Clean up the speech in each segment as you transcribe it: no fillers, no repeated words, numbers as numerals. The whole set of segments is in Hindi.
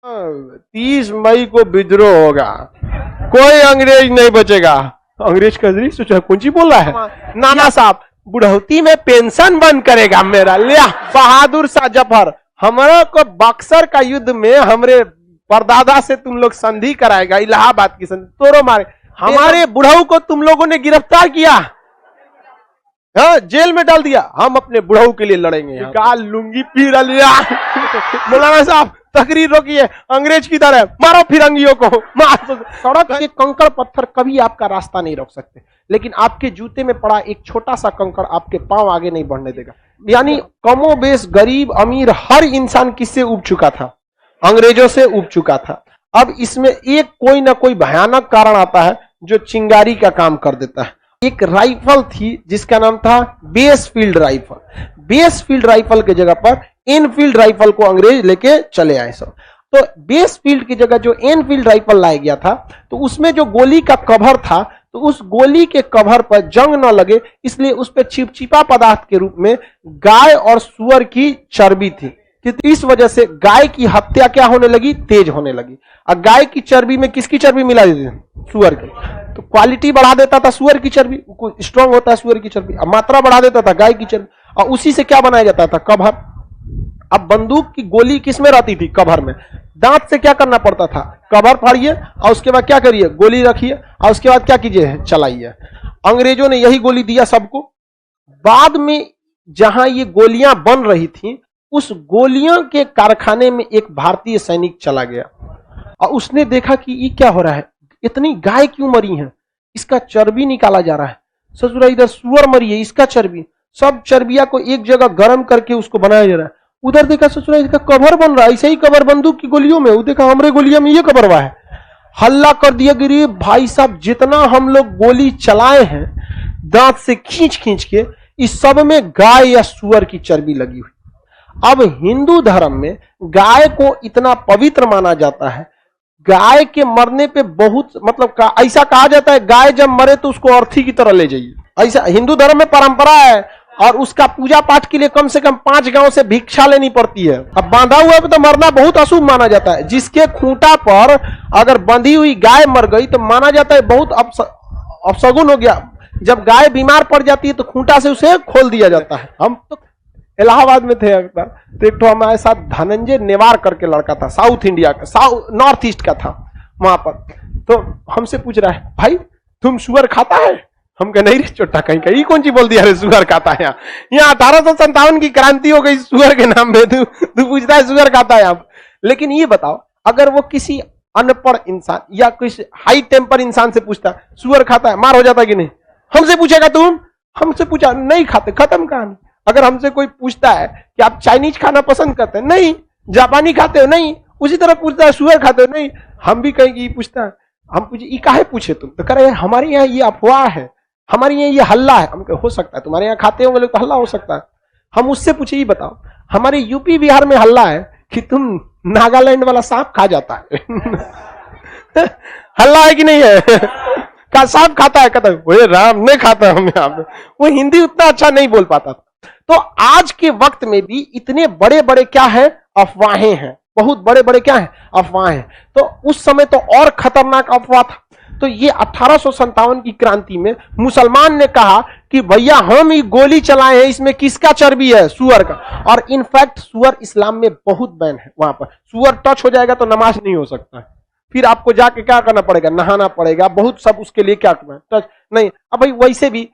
30 मई को विद्रोह होगा, कोई अंग्रेज नहीं बचेगा। अंग्रेज का सोचा कौन सी बोल रहा है। नाना साहब बुढ़ौती में पेंशन बंद करेगा मेरा, लिया बहादुर शाह जफर हमारा को बक्सर का युद्ध में हमरे परदादा से तुम लोग संधि कराएगा, इलाहाबाद की संधि तोड़ो मारे। हमारे बुढ़ऊ को तुम लोगों ने गिरफ्तार किया, हाँ जेल में डाल दिया, हम अपने बुढ़ऊ के लिए लड़ेंगे। काल लुंगी पीर लिया। मौलाना साहब तकरीर रोकिए, अंग्रेज की तरह मारो फिरंगियों को। सड़क के कंकड़ पत्थर कभी आपका रास्ता नहीं रोक सकते, लेकिन आपके जूते में पड़ा एक छोटा सा कंकड़ आपके पांव आगे नहीं बढ़ने देगा। यानी कमोबेश गरीब अमीर हर इंसान किससे उब चुका था, अंग्रेजों से उब चुका था। अब इसमें एक कोई ना कोई भयानक कारण आता है जो चिंगारी का काम कर देता है। एक राइफल थी जिसका नाम था बेसफील्ड राइफल। बेसफील्ड राइफल के जगह पर एनफील्ड राइफल को अंग्रेज लेके चले आए सब। तो बेसफील्ड की जगह जो एनफील्ड राइफल लाया गया था, तो उसमें जो गोली का कवर था, तो उस गोली के कवर पर जंग न लगे इसलिए उस पर चिपचिपा पदार्थ के रूप में गाय और सुअर की चर्बी थी। इस वजह से गाय की हत्या क्या होने लगी, तेज होने लगी। और गाय की चर्बी में किसकी चर्बी मिला देती थी, सुअर की, तो क्वालिटी बढ़ा देता था सुअर की चर्बी, स्ट्रांग होता है सुअर की चर्बी, मात्रा बढ़ा देता था गाय की चर्बी, और उसी से क्या बनाया जाता था, कवर। अब बंदूक की गोली किसमें रहती थी, कवर में। दांत से क्या करना पड़ता था, कवर फाड़िए और उसके बाद क्या करिए, गोली रखिए और उसके बाद क्या कीजिए, चलाइए। अंग्रेजों ने यही गोली दिया सबको। बाद में जहां ये गोलियां बन रही थी, उस गोलियों के कारखाने में एक भारतीय सैनिक चला गया और उसने देखा कि ये क्या हो रहा है, इतनी गाय क्यों मरी है, इसका चर्बी निकाला जा रहा है। ससुरा इधर सुअर मरी है, इसका चर्बी, सब चर्बिया को एक जगह गर्म करके उसको बनाया जा रहा है। उधर देखा ससुरा इसका कवर बन रहा है, ऐसे ही कवर बंदूक की गोलियों में, वो देखा हमरे गोलियों में ये कवर हुआ है। हल्ला कर दिया गिरी भाई साहब, जितना हम लोग गोली चलाए हैं दांत से खींच खींच के, इस सब में गाय या सुअर की चर्बी लगी हुई। अब हिंदू धर्म में गाय को इतना पवित्र माना जाता है, गाय के मरने पे बहुत मतलब ऐसा कहा जाता है गाय जब मरे तो उसको अर्थी की तरह ले जाइए, ऐसा हिंदू धर्म में परंपरा है। और उसका पूजा पाठ के लिए कम से कम 5 गांव से भिक्षा लेनी पड़ती है। अब बांधा हुआ पे तो मरना बहुत अशुभ माना जाता है। जिसके खूंटा पर अगर बंधी हुई गाय मर गई तो माना जाता है बहुत अपशगुन हो गया। जब गाय बीमार पड़ जाती है तो खूंटा से उसे खोल दिया जाता है। हम तो इलाहाबाद में थे एक बार, तो एक तो हमारे साथ धनंजय नेवार करके लड़का था, साउथ इंडिया का, नॉर्थ ईस्ट का था वहां पर। तो हमसे पूछ रहा है भाई तुम सुअर खाता है? हम कहे नहीं रे चोटा कहीं कहीं कौन सी बोल दिया रे सुअर खाता है। यहाँ 1857 की क्रांति हो गई सुअर के नाम पे, तू पूछता है सुअर खाता है आप। लेकिन ये बताओ अगर वो किसी अनपढ़ इंसान या किसी हाई टेम्पर इंसान से पूछता सुअर खाता है, मार हो जाता कि नहीं? हमसे पूछेगा तुम? हमसे पूछा नहीं खाते, खत्म कहानी। अगर हमसे कोई पूछता है कि आप चाइनीज खाना पसंद करते हैं, नहीं। जापानी खाते हो, नहीं। उसी तरह पूछता है सुअर खाते हो, नहीं। हम भी कहेंगे ये पूछता है, हम पूछे ये काहे पूछे तुम? तो कह रहे हमारे यहाँ ये अफवाह है, हमारे यहाँ ये हल्ला है। हम हो सकता है तुम्हारे यहाँ खाते होंगे लोग तो हल्ला हो सकता है। हम उससे पूछे ये बताओ हमारे यूपी बिहार में हल्ला है कि तुम नागालैंड वाला सांप खा जाता है। हल्ला है कि नहीं है? का सांप खाता है? कहता है राम नहीं खाता हम यहाँ पे। वो हिंदी उतना अच्छा नहीं बोल पाता। तो आज के वक्त में भी इतने बड़े बड़े क्या है, अफवाहें हैं, बहुत बड़े बड़े क्या है, अफवाहें। तो उस समय तो और खतरनाक अफवाह था। तो ये 1857 की क्रांति में मुसलमान ने कहा कि भैया हम ये गोली चलाए हैं, इसमें किसका चर्बी है? सुअर का। और इनफैक्ट सुअर इस्लाम में बहुत बैन है। वहां पर सुअर टच हो जाएगा तो नमाज नहीं हो सकता है, फिर आपको जाके क्या करना पड़ेगा, नहाना पड़ेगा, बहुत सब उसके लिए क्या करना, टच नहीं। अब भाई वैसे भी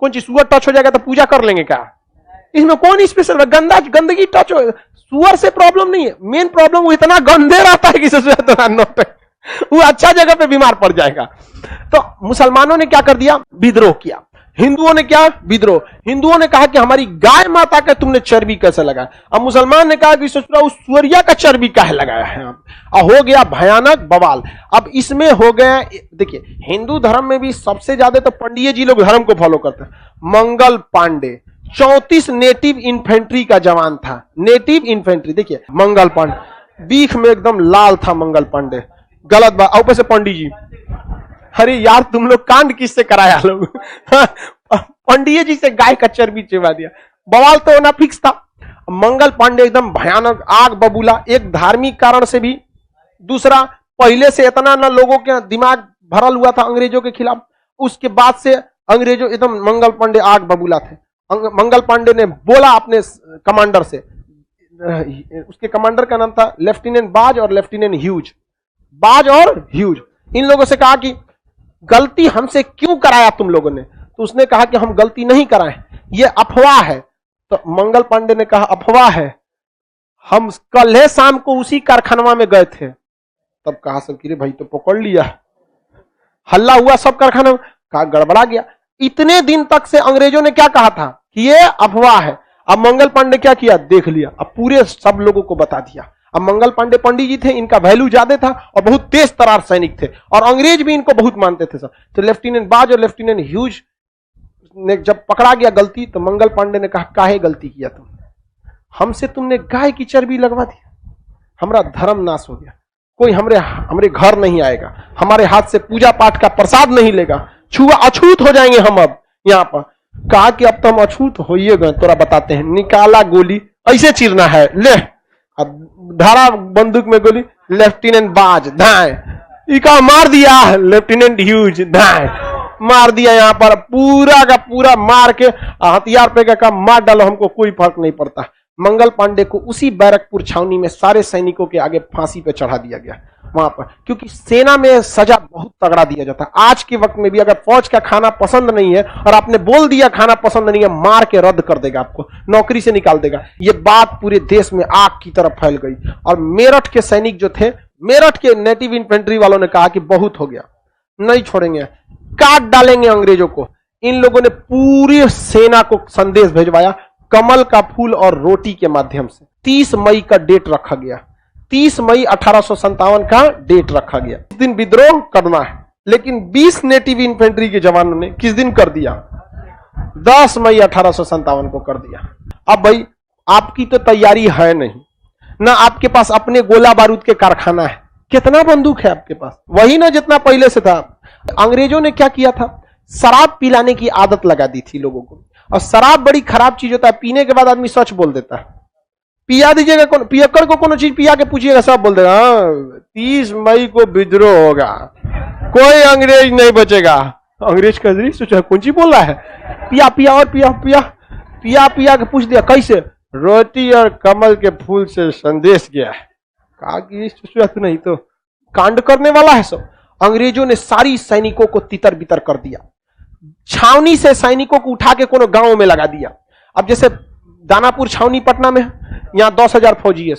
कौन सी सुअर टच हो जाएगा तो पूजा कर लेंगे क्या? इसमें कौन स्पेशल? गंदगी टच हो, सुअर से प्रॉब्लम नहीं है, मेन प्रॉब्लम वो इतना गंदे रहता है कि वो अच्छा जगह पे बीमार पड़ जाएगा। तो मुसलमानों ने क्या कर दिया, विद्रोह किया। हिंदुओं ने क्या, विद्रोह। हिंदुओं ने कहा कि हमारी गाय माता का तुमने चर्बी कैसे लगाया? अब मुसलमान ने कहा कि ससुरा उस सुअरिया का चर्बी काहे लगाया है? अब हो गया भयानक बवाल। अब इसमें हो गया, देखिए हिंदू धर्म में भी सबसे ज्यादा तो पंडिये जी लोग धर्म को फॉलो करते हैं। मंगल पांडे 34 नेटिव इन्फेंट्री का जवान था। नेटिव इन्फेंट्री, देखिए मंगल पांडे बीख में एकदम लाल था मंगल पांडे। गलत बात। ऊपर से पंडित जी, अरे यार तुम लोग कांड किससे कराया लोग? पंडित जी से गाय का चर्बी चिबा दिया। बवाल तो होना फिक्स था। मंगल पांडे एकदम भयानक आग बबूला, एक धार्मिक कारण से भी दूसरा, पहले से इतना ना लोगों के दिमाग भरल हुआ था अंग्रेजों के खिलाफ, उसके बाद से अंग्रेजों एकदम मंगल पांडे आग बबूला थे। मंगल पांडे ने बोला अपने कमांडर से, उसके कमांडर का नाम था लेफ्टिनेंट बाज और लेफ्टिनेंट ह्यूज, बाज और ह्यूज, इन लोगों से कहा कि गलती हमसे क्यों कराया तुम लोगों ने? तो उसने कहा कि हम गलती नहीं कराए, ये अफवाह है। तो मंगल पांडे ने कहा अफवाह है, हम कल शाम को उसी कारखाना में गए थे। तब कहा सब कि रे भाई तो पकड़ लिया, हल्ला हुआ सब कारखाना में, कहा गड़बड़ा गया। इतने दिन तक से अंग्रेजों ने क्या कहा था कि ये अफवाह है। अब मंगल पांडे क्या किया, देख लिया, अब पूरे सब लोगों को बता दिया। अब मंगल पांडे पंडित जी थे, इनका वैल्यू ज्यादा था और बहुत तेज तरार सैनिक थे और अंग्रेज भी इनको बहुत मानते थे सब। तो लेफ्टिनेंट बाज और लेफ्टिनेंट ह्यूज ने जब पकड़ा गया गलती, तो मंगल पांडे ने कहा काहे गलती किया तुम, हमसे तुमने गाय की चर्बी लगवा दी, हमारा धर्म नाश हो गया, कोई हमरे घर नहीं आएगा, हमारे हाथ से पूजा पाठ का प्रसाद नहीं लेगा, छुआ अछूत हो जाएंगे हम। अब यहां पर कहा कि अब तो हम अछूत होइए गए, तोरा बताते हैं। निकाला गोली, ऐसे चीरना है, ले धारा बंदूक में गोली, लेफ्टिनेंट बाज धाए, इका मार दिया, लेफ्टिनेंट ह्यूज धाए, मार दिया। यहां पर पूरा का पूरा मार के हथियार पे का मार डालो, हमको कोई फर्क नहीं पड़ता। मंगल पांडे को उसी बैरकपुर छावनी में सारे सैनिकों के आगे फांसी पे चढ़ा दिया गया वहां पर, क्योंकि सेना में सजा बहुत तगड़ा दिया जाता है। आज के वक्त में भी अगर फौज का खाना पसंद नहीं है और आपने बोल दिया खाना पसंद नहीं है, मार के रद्द कर देगा, आपको नौकरी से निकाल देगा। ये बात पूरे देश में आग की तरफ फैल गई और मेरठ के सैनिक जो थे, मेरठ के नेटिव इन्फेंट्री वालों ने कहा कि बहुत हो गया, नहीं छोड़ेंगे, काट डालेंगे अंग्रेजों को। इन लोगों ने पूरी सेना को संदेश भेजवाया कमल का फूल और रोटी के माध्यम से। 30 मई का डेट रखा गया, 30 मई 1857 का डेट रखा गया। इस दिन विद्रोह करना है, लेकिन 20 नेटिव इन्फेंट्री के जवानों ने किस दिन कर दिया, 10 मई 1857 को कर दिया। अब भाई आपकी तो तैयारी है नहीं ना, आपके पास अपने गोला बारूद के कारखाना है, कितना बंदूक है आपके पास, वही ना जितना पहले से था। अंग्रेजों ने क्या किया था, शराब पिलाने की आदत लगा दी थी लोगों को, और शराब बड़ी खराब चीज होता है, पीने के बाद आदमी सच बोल देता है। पिया दीजिएगा, पियक्कर को कोनो चीज पिया के पूछिएगा, सब बोल देगा 30 मई को विद्रोह होगा, कोई अंग्रेज नहीं बचेगा। अंग्रेज का सोचा कौन सी बोल रहा है, पिया पिया और पिया पिया पिया पिया के पूछ दिया कैसे, रोटी और कमल के फूल से संदेश गया है। कहा कि नहीं तो कांड करने वाला है सब। अंग्रेजों ने सारी सैनिकों को तितर बितर कर दिया, छावनी से सैनिकों को उठा के कोनो गांव में लगा दिया। अब जैसे दानापुर छावनी पटना में, यहां 10,000 फौजी है,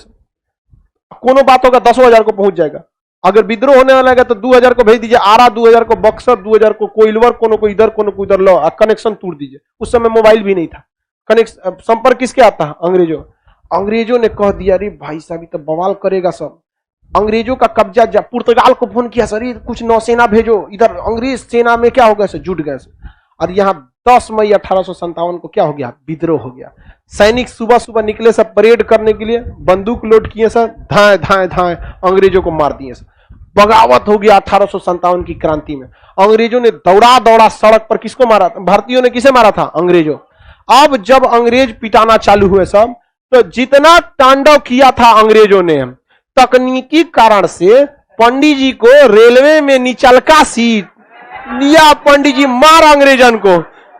कोनो बात होगा 10,000 को पहुंच जाएगा। अगर विद्रोह होने वाला है तो 2,000 को भेज दीजिए आरा, 2,000 को बक्सर, 2,000 को कोइलवर, कोनो को इधर कोनो को इधर, लो कनेक्शन तोड़ दीजिए। उस समय मोबाइल भी नहीं था, संपर्क किसके आता है, अंग्रेजों। अंग्रेजों ने कह दिया अरे भाई साहब तो बवाल करेगा सब, अंग्रेजों का कब्जा। जब पुर्तगाल को फोन किया, सर कुछ नौसेना भेजो इधर, अंग्रेज सेना में क्या हो गया, जुट गए। और यहाँ 10 मई 1857 को क्या हो गया, विद्रोह हो गया। सैनिक सुबह सुबह निकले सब परेड करने के लिए, बंदूक लोड किए सर, धाए धाए धाए अंग्रेजों को मार दिए सर। बगावत हो गया 1857 की क्रांति में। अंग्रेजों ने दौड़ा दौड़ा सड़क पर किसको मारा था, भारतीयों ने किसे मारा था, अंग्रेजों। अब जब अंग्रेज पिटाना चालू हुए सब, तो जितना तांडव किया था अंग्रेजों ने, तकनीकी कारण से पंडित जी को रेलवे में निचलका सीट लिया, पंडित जी मार अंग्रेजन को,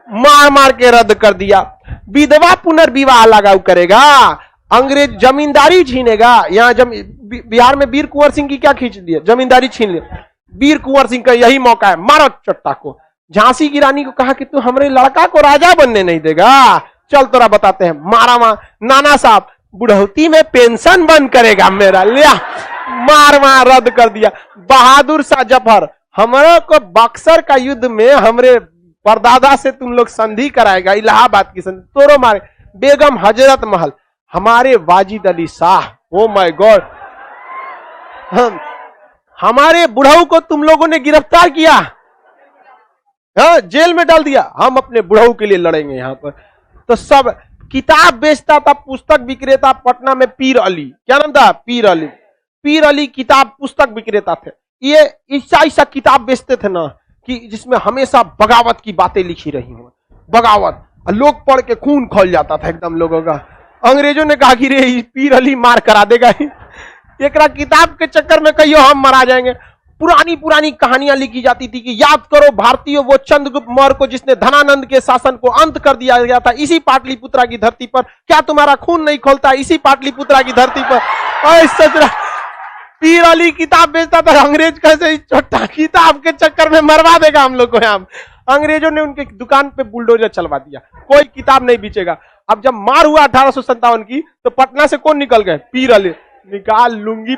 मार मार के रद्द कर दिया। विधवा पुनर्विवाह लगाऊ करेगा, अंग्रेज जमींदारी छीनेगा। यहाँ बिहार में वीर कुंवर सिंह की क्या खींच दिया, जमींदारी छीन लिया। वीर कुंवर सिंह का यही मौका है, मारो चट्टा को। झांसी की रानी को कहा कि तू हमारे लड़का को राजा बनने नहीं देगा, चल तोरा बताते हैं। मारा नाना साहब बुढ़ौती में पेंशन बंद करेगा मेरा, लिया मार मार रद्द कर दिया। बहादुर शाह जफर, हमारे को बक्सर का युद्ध में हमरे परदादा से तुम लोग संधि कराएगा, इलाहाबाद की संधि, तोरो मारे। बेगम हजरत महल, हमारे Wajid Ali Shah, oh my God, हमारे बुढ़ऊ को तुम लोगों ने गिरफ्तार किया, हाँ जेल में डाल दिया, हम अपने बुढ़ऊ के लिए लड़ेंगे यहाँ पर। तो सब किताब बेचता था, पुस्तक विक्रेता पटना में, पीर अली, क्या नाम था, पीर अली। पीर अली किताब पुस्तक विक्रेता थे। ये ऐसा किताब बेचते थे ना कि जिसमें हमेशा बगावत की बातें लिखी रही हो, बगावत, लोग पढ़ के खून खौल जाता था एकदम लोगों का। अंग्रेजों ने कहा कि रे पीर अली मार करा देगा, एकरा किताब के चक्कर में कहियो हम मरा जाएंगे। पुरानी पुरानी कहानियां लिखी जाती थी कि याद करो भारतीयों वो चंद्रगुप्त मौर्य को जिसने धनानंद के शासन को अंत कर दिया गया था इसी पाटलिपुत्रा की धरती पर। क्या तुम्हारा खून नहीं खोलता इसी पाटलिपुत्रा की धरती पर? पीर अली किताब बेचता था, अंग्रेज कैसे इस छोटा किताब के चक्कर में मरवा देगा हम लोग को। यहाँ अंग्रेजों ने उनके दुकान पे बुलडोजर चलवा दिया, कोई किताब नहीं बेचेगा। अब जब मार हुआ 1857 की तो पटना से कौन निकल गए? पीर अली। निकाल लूंगी